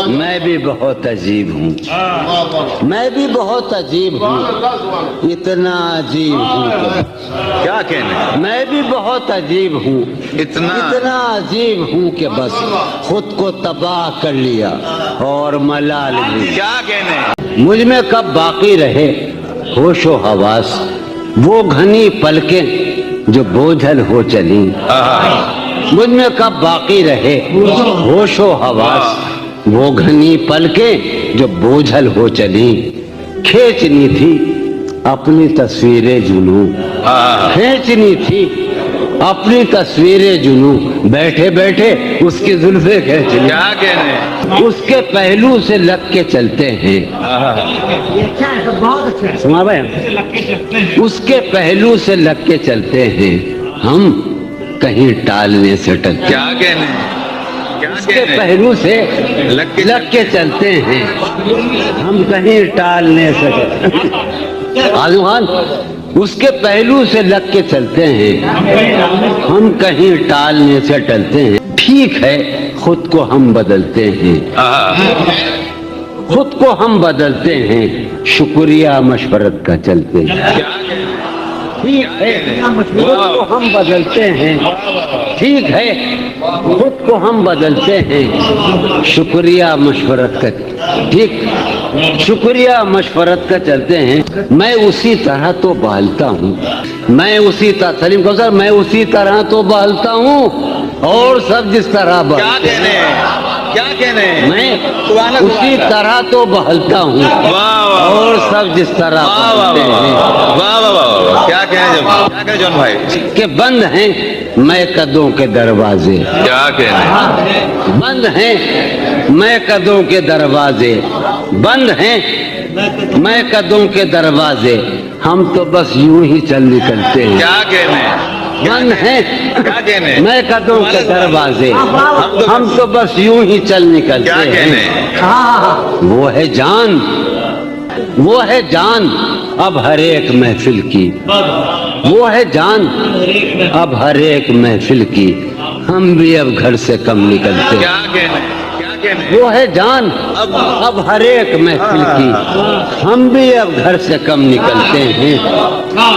میں بھی بہت عجیب ہوں، میں بھی بہت عجیب ہوں، اتنا عجیب ہوں کہ کیا کہنے؟ میں بھی بہت عجیب ہوں، اتنا عجیب ہوں کہ بس خود کو تباہ کر لیا اور ملال بھی۔ کیا کہنے؟ مجھ میں کب باقی رہے ہوش و حواس، وہ گھنی پلکیں جو بوجھل ہو چلی۔ مجھ میں کب باقی رہے ہوش و حواس، وہ گھنی پلکیں جو بوجھل ہو چلی۔ کھینچنی تھی اپنی تصویریں جنوں، کھینچنی تھی اپنی تصویریں جنوں، بیٹھے بیٹھے اس کی زلفیں کھینچ لی۔ کیا کہنے؟ اس کے پہلو سے لگ کے چلتے ہیں، سنا بھائی، اس کے پہلو سے لگ کے چلتے ہیں، ہم کہیں ٹالنے سے ٹلتے۔ کیا کہنے؟ اس کے پہلو سے لگ کے چلتے ہیں، ہم کہیں ٹالنے سے آزم خان، اس کے پہلو سے لگ کے چلتے ہیں، ہم کہیں ٹالنے سے ٹلتے ہیں۔ ٹھیک ہے خود کو ہم بدلتے ہیں، خود کو ہم بدلتے ہیں، شکریہ مشورت کا چلتے ہیں۔ ٹھیک ہے خود کو ہم بدلتے ہیں، ٹھیک ہے خود کو ہم بدلتے ہیں، شکریہ مشورت کا، ٹھیک، شکریہ مشورت کا چلتے ہیں۔ میں اسی طرح تو بہلتا ہوں، میں اسی طرح، سلیم کو سر، میں اسی طرح تو بہلتا ہوں اور سب جس طرح بہلتے ہیں۔ کیا کہنے؟ میں اسی طرح تو بہلتا ہوں اور سب جس طرح بہلتے ہیں۔ واہ واہ واہ، کیا کہنے؟ کیا کہنے جون بھائی؟ کہ بند ہیں میں قدوں کے دروازے، کیا کہنے؟ بند ہیں میں قدوں کے دروازے، بند ہیں میں قدوں کے دروازے، ہم تو بس یوں ہی چل نکلتے ہیں۔ کیا کہنے؟ بند ہیں کیا کہنے؟ میں قدوں کے دروازے، ہم تو بس یوں ہی چل نکلتے کیا ہیں۔ کہنے؟ وہ ہے جان، وہ ہے جان اب ہر ایک محفل کی، وہ ہے جان اب ہر ایک محفل کی، ہم بھی اب گھر سے کم نکلتے ہیں۔ کیا کہنے؟ کیا کہنے؟ وہ ہے جان اب ہر ایک محفل کی، ہم بھی اب گھر سے کم نکلتے ہیں،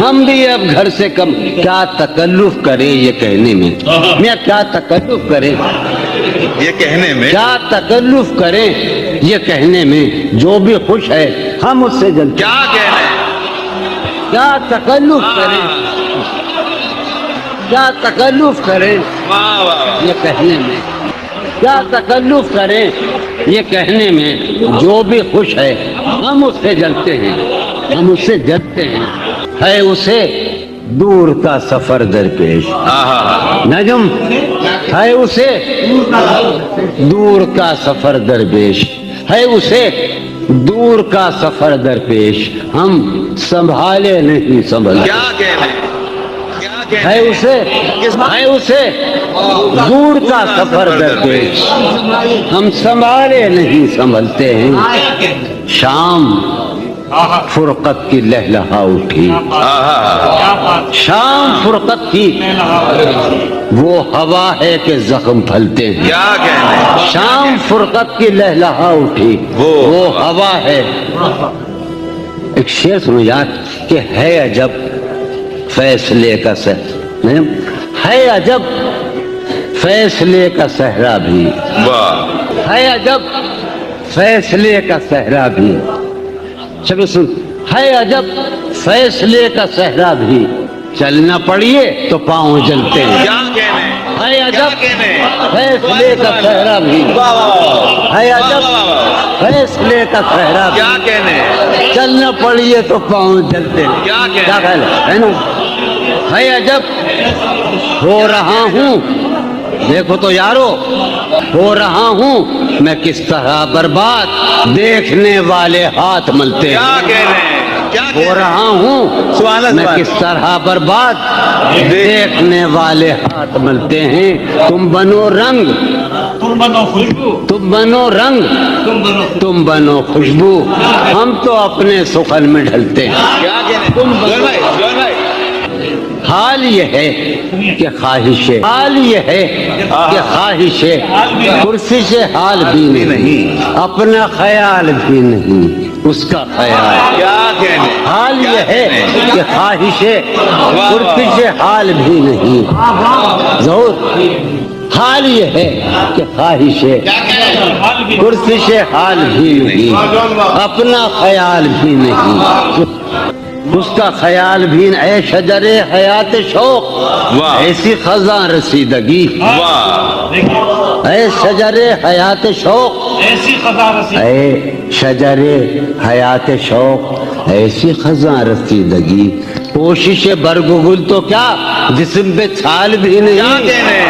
ہم بھی اب گھر سے کم۔ کیا تکلف کرے یہ کہنے میں، میں کیا تکلف کرے یہ کہنے میں، کیا تکلف کریں یہ کہنے میں، جو بھی خوش ہے ہم اس سے جلتے۔ کیا کہنے؟ کیا تکلف کریں، کیا تکلف کریں واہ واہ، یہ کہنے میں، کیا تکلف کریں یہ کہنے میں، جو بھی خوش ہے ہم اس سے جلتے ہیں، ہم اس سے جلتے ہیں۔ ہے اسے دور کا سفر درپیش، نجم ہے اسے دور کا سفر درپیش، ہے اسے دور کا سفر درپیش، ہم سنبھالے نہیں سنبھلتے۔ کیا کہنے؟ کیا کہنے؟ ہے اسے دور کا سفر درپیش، ہم سنبھالے نہیں سنبھلتے ہیں۔ شام فرقت کی لہلہا اٹھی، شام فرقت کی وہ ہوا ہے کہ زخم پھلتے ہیں۔ کیا کہنے؟ شام فرقت کی لہلہا اٹھی وہ ہوا ہے۔ ایک شعر سنو یار کہ ہے عجب فیصلے کا ہے عجب فیصلے کا صحرا بھی، واہ، ہے عجب فیصلے کا صحرا بھی، چلو سن، ہے عجب فیصلے کا صحرا بھی، چلنا پڑیے تو پاؤں جلتے ہیں۔ کیا کہنے؟ ہے عجب فیصلے کا صحرا بھی، ہے عجب فیصلے کا صحرا بھی، کیا کہنے؟ چلنا پڑیے تو پاؤں جلتے ہیں۔ کیا کہنے؟ کیا خیال ہے نا؟ ہے عجب ہو رہا ہوں، دیکھو تو یارو ہو رہا ہوں میں کس طرح برباد، دیکھنے والے ہاتھ ملتے ہیں۔ کیا کہنے؟ کیا ہو رہا ہوں میں کس طرح برباد، دیکھنے والے ہاتھ ملتے ہیں۔ تم بنو رنگ، تم بنو خوشبو، تم بنو رنگ، تم بنو خوشبو، ہم تو اپنے سخن میں ڈھلتے ہیں۔ کیا کہنے؟ تم جون بھائی، جون بھائی، حال یہ ہے کہ خواہش ہے، حال یہ ہے کہ خواہش ہے، کرسی سے حال بھی نہیں، اپنا خیال بھی نہیں، اس کا خیال، کیا کہنے، حال یہ ہے کہ خواہش ہے، کرسی سے حال بھی نہیں، ضرور حال یہ ہے کہ خواہش ہے، کرسی سے حال بھی نہیں، اپنا خیال بھی نہیں، اس کا خیال بھی نہیں۔ اے شجر حیات شوق، واہ، ایسی خزاں رسیدگی، واہ، اے شجر حیات شوق، ایسی خزاں رسید اے شجر حیات شوق، ایسی خزاں رسیدگی، کوشش برگ و گل تو کیا جسم پہ چھال بھی کیا نہیں، کہنے،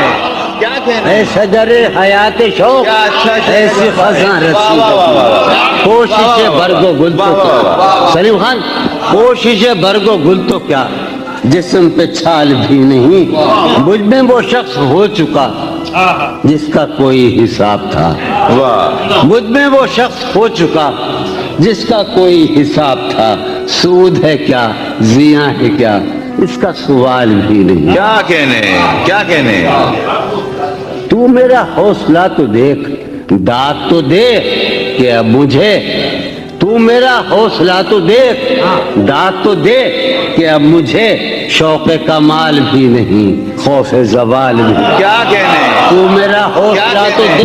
کیا کہنے، اے شجر حیات شوق، کیا اچھا شعر، ایسی خزاں واہ، واہ، واہ، واہ، رسیدگی، کوشش برگ و گل تو واہ، واہ، کیا، سلیم خان، کوشش برگ و گل تو کیا جسم پہ چھال بھی نہیں، مجھ میں وہ شخص ہو چکا جس کا کوئی حساب تھا، واہ، مجھ میں وہ شخص ہو چکا جس کا کوئی حساب تھا، سود ہے کیا زیاں ہے کیا اس کا سوال بھی نہیں، کیا کہنے، کیا کہنے، تو میرا حوصلہ تو دیکھ، داد تو دے کہ اب مجھے، تو میرا حوصلہ تو دیکھ، داد تو دے کہ اب مجھے شوق کمال بھی نہیں، خوف زوال بھی، کیا کہنے، تو میرا حوصلہ تو دے۔